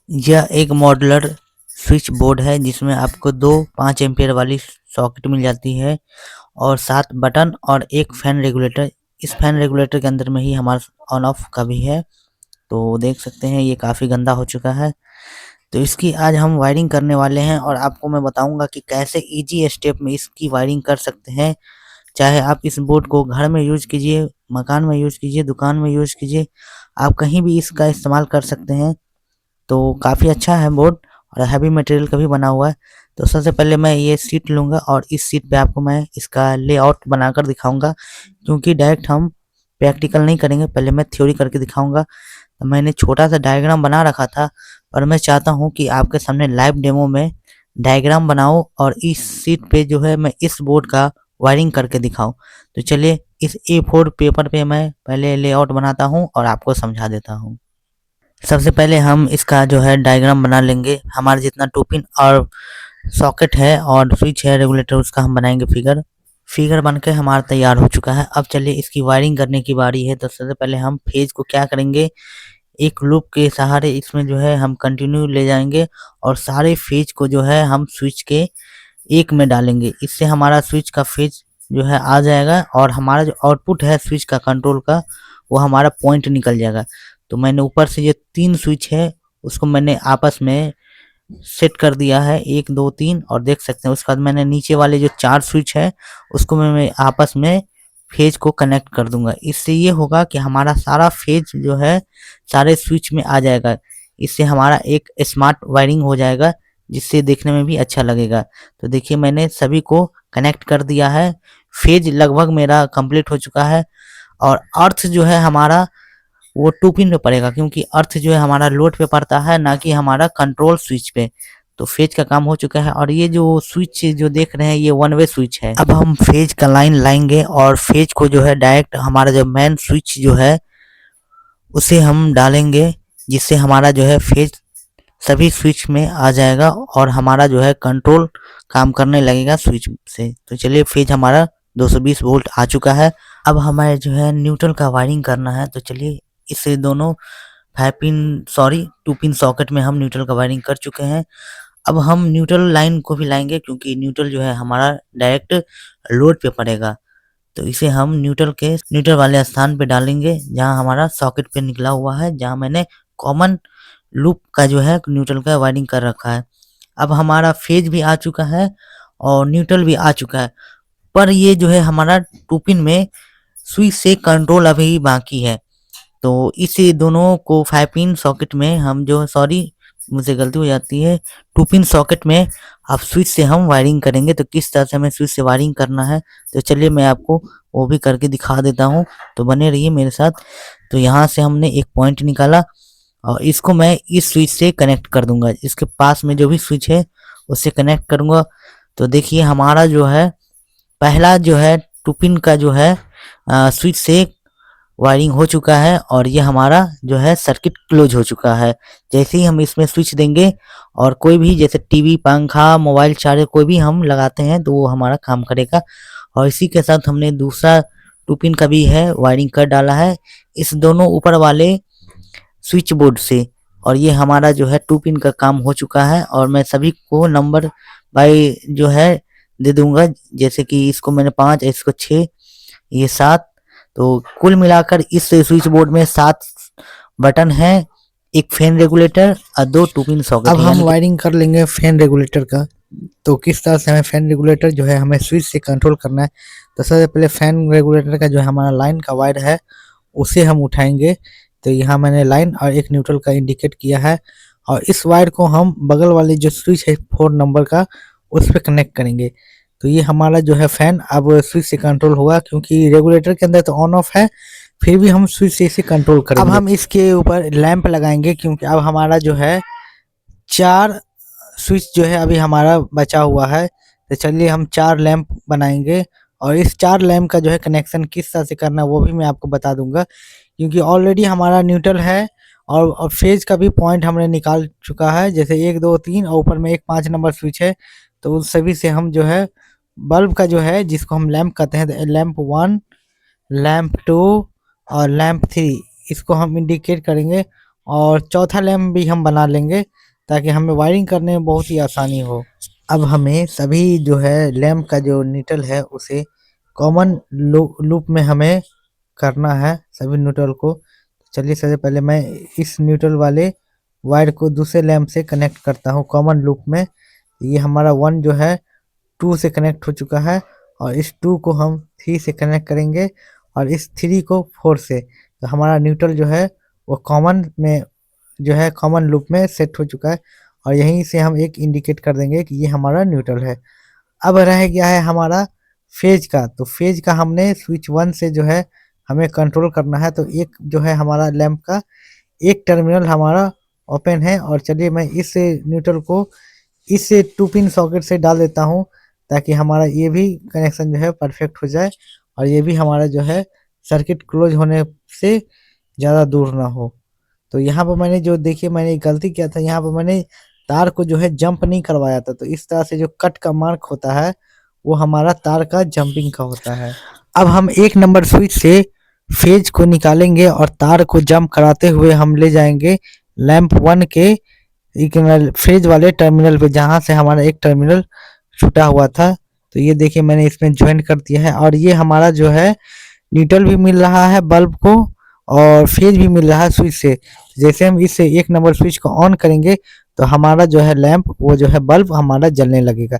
यह एक modular switch board है जिसमें आपको दो 5 एम्पियर वाली सॉकेट मिल जाती है और 7 बटन और एक फैन रेगुलेटर। इस फैन रेगुलेटर के अंदर में ही हमारा ऑन ऑफ का भी है। तो देख सकते हैं ये काफ़ी गंदा हो चुका है। तो इसकी आज हम वायरिंग करने वाले हैं और आपको मैं बताऊंगा कि कैसे इजी स्टेप में इसकी वायरिंग कर सकते हैं। चाहे आप इस बोर्ड को घर में यूज़ कीजिए, मकान में यूज़ कीजिए, दुकान में यूज़ कीजिए, आप कहीं भी इसका इस्तेमाल कर सकते हैं। तो काफ़ी अच्छा है बोर्ड और हैवी मटेरियल का भी बना हुआ है। तो सबसे पहले मैं ये सीट लूँगा और इस सीट पे आपको मैं इसका लेआउट बनाकर दिखाऊँगा, क्योंकि डायरेक्ट हम प्रैक्टिकल नहीं करेंगे, पहले मैं थ्योरी करके दिखाऊँगा। तो मैंने छोटा-सा डायग्राम बना रखा था, पर मैं चाहता हूँ कि आपके सामने लाइव डेमो में डायग्राम बनाऊँ और इस सीट पे जो है मैं इस बोर्ड का वायरिंग करके दिखाऊँ। तो चलिए इस A4 पेपर पे मैं पहले लेआउट बनाता हूँ और आपको समझा देता हूँ। सबसे पहले हम इसका जो है डायग्राम बना लेंगे। हमारा जितना 2 पिन और सॉकेट है और स्विच है रेगुलेटर, उसका हम बनाएंगे फिगर बनके हमारा तैयार हो चुका है। अब चलिए इसकी वायरिंग करने की बारी है। तो सबसे पहले हम फेज को क्या करेंगे, एक लूप के सहारे इसमें जो है हम कंटिन्यू ले जाएंगे और सारे फेज को जो है हम स्विच के एक में डालेंगे। इससे हमारा स्विच का फेज जो है आ जाएगा और हमारा जो आउटपुट है स्विच का कंट्रोल का, वो हमारा पॉइंट निकल जाएगा। तो मैंने ऊपर से ये 3 स्विच है उसको मैंने आपस में सेट कर दिया है 1 2 3, और देख सकते हैं उसके बाद मैंने नीचे वाले जो 4 स्विच है उसको मैं आपस में फेज को कनेक्ट कर दूंगा। इससे ये होगा कि हमारा सारा फेज जो है सारे स्विच में आ जाएगा। इससे हमारा एक स्मार्ट वायरिंग हो जाएगा, जिससे देखने में भी अच्छा लगेगा। तो देखिए मैंने सभी को कनेक्ट कर दिया है। फेज लगभग मेरा कंप्लीट हो चुका है और अर्थ जो है हमारा वो 2 पिन पे पड़ेगा, क्योंकि अर्थ जो है हमारा लोड पे पड़ता है, ना कि हमारा कंट्रोल स्विच पे। तो फेज का काम हो चुका है और ये जो स्विच जो देख रहे हैं ये 1 वे स्विच है। अब हम फेज का लाइन लाएंगे और फेज को जो है डायरेक्ट हमारा जो मेन स्विच जो है उसे हम डालेंगे, जिससे हमारा जो है फेज सभी स्विच में आ जाएगा और हमारा जो है कंट्रोल काम करने लगेगा स्विच से। तो चलिए फेज हमारा 220 वोल्ट आ चुका है। अब हमें जो है न्यूट्रल का वायरिंग करना है। तो चलिए इसे दोनों 2 पिन सॉकेट में हम न्यूट्रल का वायरिंग कर चुके हैं। अब हम न्यूट्रल लाइन को भी लाएंगे, क्योंकि न्यूट्रल जो है हमारा डायरेक्ट लोड पे पड़ेगा। तो इसे हम न्यूट्रल वाले स्थान पे डालेंगे जहां हमारा सॉकेट पे निकला हुआ है, जहां मैंने कॉमन लूप का जो है न्यूट्रल का वायरिंग कर रखा है। अब हमारा फेज भी आ चुका है और न्यूट्रल भी आ चुका है, पर ये जो है हमारा 2 पिन में स्विच से कंट्रोल अभी बाकी है। तो इस दोनों को 5 पिन सॉकेट में हम जो सॉरी मुझसे गलती हो जाती है, 2 पिन सॉकेट में अब स्विच से हम वायरिंग करेंगे। तो किस तरह से हमें स्विच से वायरिंग करना है तो चलिए मैं आपको वो भी करके दिखा देता हूँ। तो बने रहिए मेरे साथ। तो यहाँ से हमने एक पॉइंट निकाला और इसको मैं इस स्विच से कनेक्ट कर दूंगा। इसके पास में जो भी स्विच है उससे कनेक्ट करूंगा। तो देखिए हमारा जो है पहला जो है 2 पिन का जो है स्विच से वायरिंग हो चुका है और ये हमारा जो है सर्किट क्लोज हो चुका है। जैसे ही हम इसमें स्विच देंगे और कोई भी जैसे टीवी, पंखा, मोबाइल चार्जर कोई भी हम लगाते हैं तो वो हमारा काम करेगा। और इसी के साथ हमने दूसरा 2 पिन का भी है वायरिंग कर डाला है इस दोनों ऊपर वाले स्विच बोर्ड से। और ये हमारा जो है 2 पिन का काम हो चुका है और मैं सभी को नंबर बाय जो है दे दूंगा। जैसे कि इसको मैंने 5, इसको 6, ये 7। तो कुल मिलाकर इस स्विच बोर्ड में 7 बटन हैं, एक फैन रेगुलेटर और 2 2 पिन सॉकेट। अब हम वायरिंग कर लेंगे फैन रेगुलेटर का। तो किस तरह से हमें फैन रेगुलेटर जो है हमें स्विच से कंट्रोल करना है। तो सबसे पहले फैन रेगुलेटर का जो है हमारा लाइन का वायर है उसे हम उठाएंगे। तो यहाँ मैंने लाइन और एक न्यूट्रल का इंडिकेट किया है और इस वायर को हम बगल वाले जो स्विच है 4 नंबर का उस पर कनेक्ट करेंगे। तो ये हमारा जो है फैन अब स्विच से कंट्रोल होगा, क्योंकि रेगुलेटर के अंदर तो ऑन ऑफ है, फिर भी हम स्विच से इसे कंट्रोल करेंगे। अब हम इसके ऊपर लैंप लगाएंगे, क्योंकि अब हमारा जो है 4 स्विच जो है अभी हमारा बचा हुआ है। तो चलिए हम 4 लैंप बनाएंगे और इस 4 लैंप का जो है कनेक्शन किस तरह से करना है वो भी मैं आपको बता दूंगा, क्योंकि ऑलरेडी हमारा न्यूट्रल है और फेज का भी पॉइंट हमने निकाल चुका है। जैसे 1 2 3 और ऊपर में एक 5 नंबर स्विच है। तो उन सभी से हम जो है बल्ब का जो है जिसको हम लैंप कहते हैं, लैंप 1, लैंप 2 और लैंप 3 इसको हम इंडिकेट करेंगे और चौथा लैंप भी हम बना लेंगे ताकि हमें वायरिंग करने में बहुत ही आसानी हो। अब हमें सभी जो है लैंप का जो न्यूट्रल है उसे कॉमन लूप में हमें करना है सभी न्यूट्रल को। चलिए सबसे पहले मैं इस न्यूट्रल वाले वायर को दूसरे लैंप से कनेक्ट करता हूँ कॉमन लूप में। ये हमारा 1 जो है 2 से कनेक्ट हो चुका है और इस 2 को हम 3 से कनेक्ट करेंगे और इस 3 को 4 से। तो हमारा न्यूट्रल जो है वो कॉमन में जो है कॉमन लूप में सेट हो चुका है और यहीं से हम एक इंडिकेट कर देंगे कि ये हमारा न्यूट्रल है। अब रह गया है हमारा फेज का। तो फेज का हमने स्विच 1 से जो है हमें कंट्रोल करना है। तो एक जो है हमारा लैंप का एक टर्मिनल हमारा ओपन है और चलिए मैं इस न्यूट्रल को इस 2 पिन सॉकेट से डाल देता हूँ ताकि हमारा ये भी कनेक्शन जो है परफेक्ट हो जाए और ये भी हमारा जो है सर्किट क्लोज होने से ज़्यादा दूर ना हो। तो यहाँ पर मैंने जो देखिए मैंने गलती किया था, यहाँ पर मैंने तार को जो है जंप नहीं करवाया था। तो इस तरह से जो कट का मार्क होता है वो हमारा तार का जंपिंग का होता है। अब हम 1 नंबर स्विच से फेज को निकालेंगे और तार को जंप कराते हुए हम ले जाएंगे लैंप 1 के फेज वाले टर्मिनल पे जहाँ से हमारा एक टर्मिनल छूटा हुआ था। तो ये देखिए मैंने इसमें ज्वाइन कर दिया है और ये हमारा जो है न्यूट्रल भी मिल रहा है बल्ब को और फेज भी मिल रहा है स्विच से। जैसे हम इस 1 नंबर स्विच को ऑन करेंगे तो हमारा जो है लैंप वो जो है बल्ब हमारा जलने लगेगा।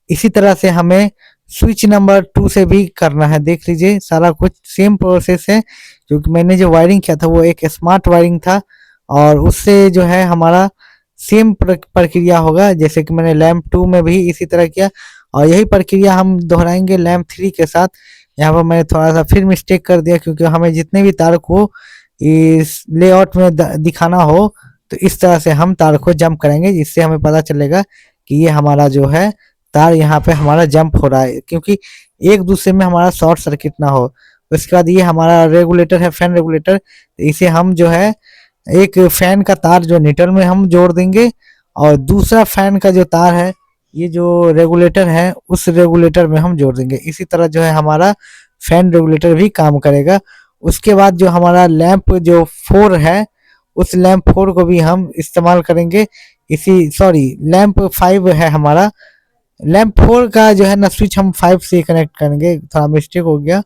इसी तरह से हमें स्विच नंबर 2 से भी करना है। देख लीजिए सारा कुछ सेम प्रोसेस है क्योंकि मैंने जो वायरिंग किया था वो एक स्मार्ट वायरिंग था और उससे जो है हमारा सेम प्रक्रिया होगा जैसे कि मैंने लैंप 2 में भी इसी तरह किया और यही प्रक्रिया हम दोहराएंगे लैंप 3 के साथ। यहाँ पर मैंने थोड़ा सा फिर मिस्टेक कर दिया क्योंकि हमें जितने भी तार को इस लेआउट में दिखाना हो तो इस तरह से हम तार को जंप करेंगे जिससे हमें पता चलेगा कि ये हमारा जो है तार यहाँ पे हमारा जंप हो रहा है क्योंकि एक दूसरे में हमारा शॉर्ट सर्किट ना हो। उसके बाद ये हमारा रेगुलेटर है फैन रेगुलेटर, इसे हम जो है एक फैन का तार जो न्यूट्रल में हम जोड़ देंगे और दूसरा फैन का जो तार है ये जो रेगुलेटर है उस रेगुलेटर में हम जोड़ देंगे। इसी तरह जो है हमारा फैन रेगुलेटर भी काम करेगा। उसके बाद जो हमारा लैंप जो 4 है उस लैंप 4 को भी हम इस्तेमाल करेंगे। लैंप 5 है हमारा, लैंप 4 का जो है ना स्विच हम 5 से कनेक्ट करेंगे, थोड़ा मिस्टेक हो गया।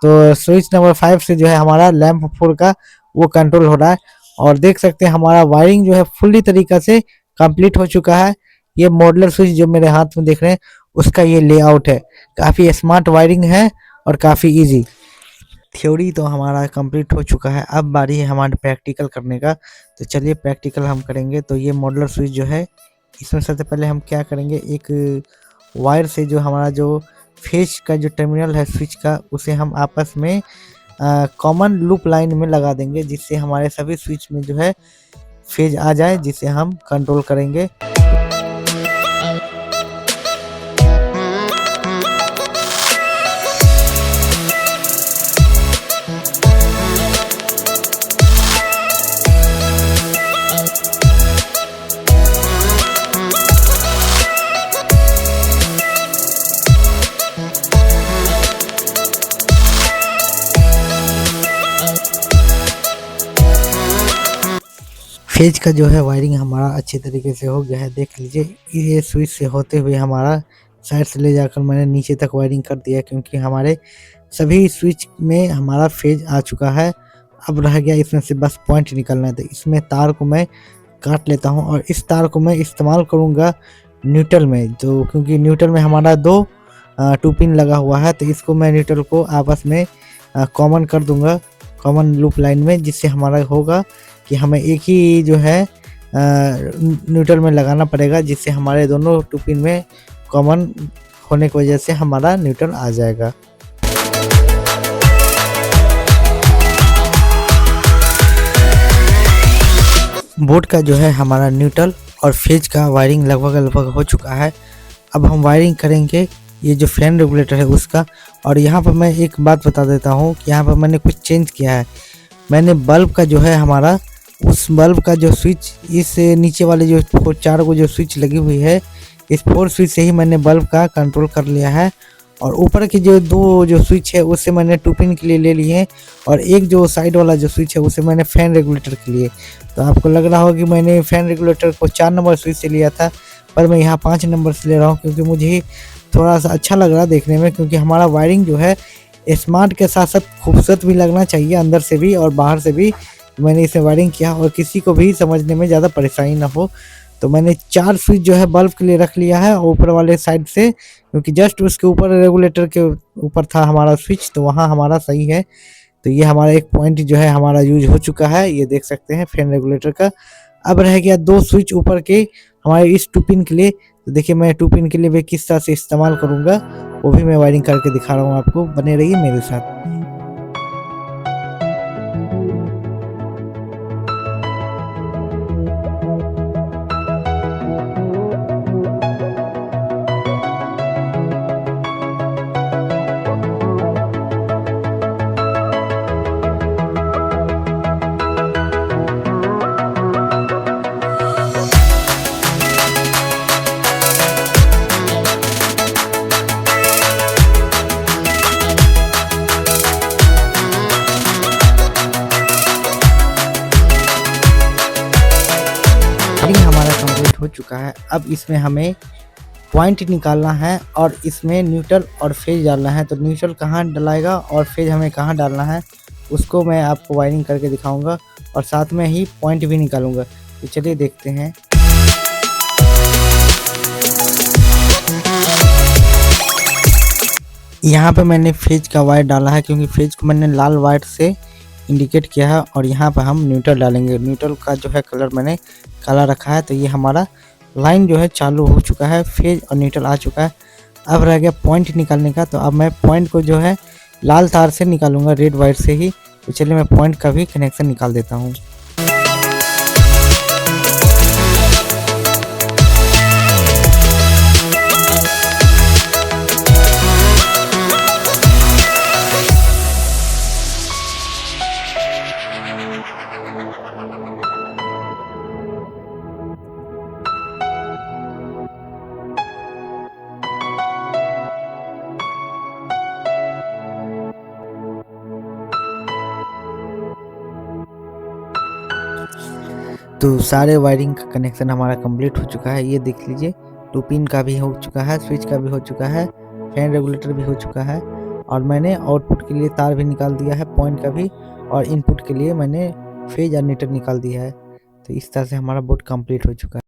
तो स्विच नंबर 5 से जो है हमारा लैंप 4 का वो कंट्रोल हो रहा है और देख सकते हैं हमारा वायरिंग जो है फुल्ली तरीका से कंप्लीट हो चुका है। ये मॉडलर स्विच जो मेरे हाथ में देख रहे हैं उसका ये लेआउट है, काफ़ी स्मार्ट वायरिंग है और काफ़ी इजी। थ्योरी तो हमारा कंप्लीट हो चुका है, अब बारी है हमारे प्रैक्टिकल करने का। तो चलिए प्रैक्टिकल हम करेंगे। तो ये मॉडलर स्विच जो है इसमें सबसे पहले हम क्या करेंगे, एक वायर से जो हमारा जो फेज का जो टर्मिनल है स्विच का उसे हम आपस में कॉमन लूप लाइन में लगा देंगे जिससे हमारे सभी स्विच में जो है फेज आ जाए जिसे हम कंट्रोल करेंगे। फेज का जो है वायरिंग हमारा अच्छे तरीके से हो गया है, देख लीजिए। ये स्विच से होते हुए हमारा साइड से ले जाकर मैंने नीचे तक वायरिंग कर दिया क्योंकि हमारे सभी स्विच में हमारा फेज आ चुका है। अब रह गया इसमें से बस पॉइंट निकलना है। तो इसमें तार को मैं काट लेता हूँ और इस तार को मैं इस्तेमाल करूँगा न्यूट्रल में, जो क्योंकि न्यूट्रल में हमारा 2 पिन लगा हुआ है। तो इसको मैं न्यूट्रल को आपस में कॉमन कर दूंगा कॉमन लूप लाइन में, जिससे हमारा होगा कि हमें एक ही जो है न्यूट्रल में लगाना पड़ेगा जिससे हमारे दोनों 2 पिन में कॉमन होने की वजह से हमारा न्यूट्रल आ जाएगा। बोर्ड का जो है हमारा न्यूट्रल और फेज का वायरिंग लगभग हो चुका है। अब हम वायरिंग करेंगे ये जो फैन रेगुलेटर है उसका। और यहाँ पर मैं एक बात बता देता हूँ कि यहाँ पर मैंने कुछ चेंज किया है। मैंने बल्ब का जो है हमारा उस बल्ब का जो स्विच इस नीचे वाले जो 4 को जो स्विच लगी हुई है इस 4 स्विच से ही मैंने बल्ब का कंट्रोल कर लिया है और ऊपर की जो दो जो स्विच है उससे मैंने 2 पिन के लिए ले लिए हैं, और एक जो साइड वाला जो स्विच है उसे मैंने फैन रेगुलेटर के लिए। तो आपको लग रहा होगा कि मैंने फैन रेगुलेटर को 4 नंबर स्विच से लिया था, पर मैं यहाँ 5 नंबर से ले रहा हूँ, क्योंकि मुझे थोड़ा सा अच्छा लग रहा है देखने में, क्योंकि हमारा वायरिंग जो है स्मार्ट के साथ साथ खूबसूरत भी लगना चाहिए, अंदर से भी और बाहर से भी। मैंने इसे वायरिंग किया और किसी को भी समझने में ज़्यादा परेशानी ना हो। तो मैंने 4 स्विच जो है बल्ब के लिए रख लिया है ऊपर वाले साइड से, क्योंकि जस्ट उसके ऊपर रेगुलेटर के ऊपर था हमारा स्विच, तो वहाँ हमारा सही है। तो ये हमारा एक पॉइंट जो है हमारा यूज हो चुका है, ये देख सकते हैं फैन रेगुलेटर का। अब रह गया 2 स्विच ऊपर के हमारे इस 2 पिन के लिए। तो देखिए मैं 2 पिन के लिए भी किस तरह से इस्तेमाल करूँगा, वो भी मैं वायरिंग करके दिखा रहा हूँ आपको, बने रहिए मेरे साथ। वायरिंग हमारा कंप्लीट हो चुका है। अब इसमें हमें पॉइंट निकालना है और इसमें न्यूट्रल और फेज डालना है। तो न्यूट्रल कहाँ डलाएगा और फेज हमें कहाँ डालना है, उसको मैं आपको वायरिंग करके दिखाऊंगा और साथ में ही पॉइंट भी निकालूंगा। तो चलिए देखते हैं। यहाँ पे मैंने फेज का वायर डाला है, क्योंकि फेज को मैंने लाल वायर से इंडिकेट किया है, और यहाँ पे हम न्यूट्रल डालेंगे। न्यूट्रल का जो है कलर मैंने काला रखा है। तो ये हमारा लाइन जो है चालू हो चुका है, फेज और न्यूट्रल आ चुका है। अब रह गया पॉइंट निकालने का। तो अब मैं पॉइंट को जो है लाल तार से निकालूंगा, रेड वायर से ही। तो चलिए मैं पॉइंट का भी कनेक्शन निकाल देता हूँ। तो सारे वायरिंग का कनेक्शन हमारा कंप्लीट हो चुका है। ये देख लीजिए, 2 पिन का भी हो चुका है, स्विच का भी हो चुका है, फैन रेगुलेटर भी हो चुका है, और मैंने आउटपुट के लिए तार भी निकाल दिया है, पॉइंट का भी, और इनपुट के लिए मैंने फेज और न्यूट्रल निकाल दिया है। तो इस तरह से हमारा बोर्ड कंप्लीट हो चुका है।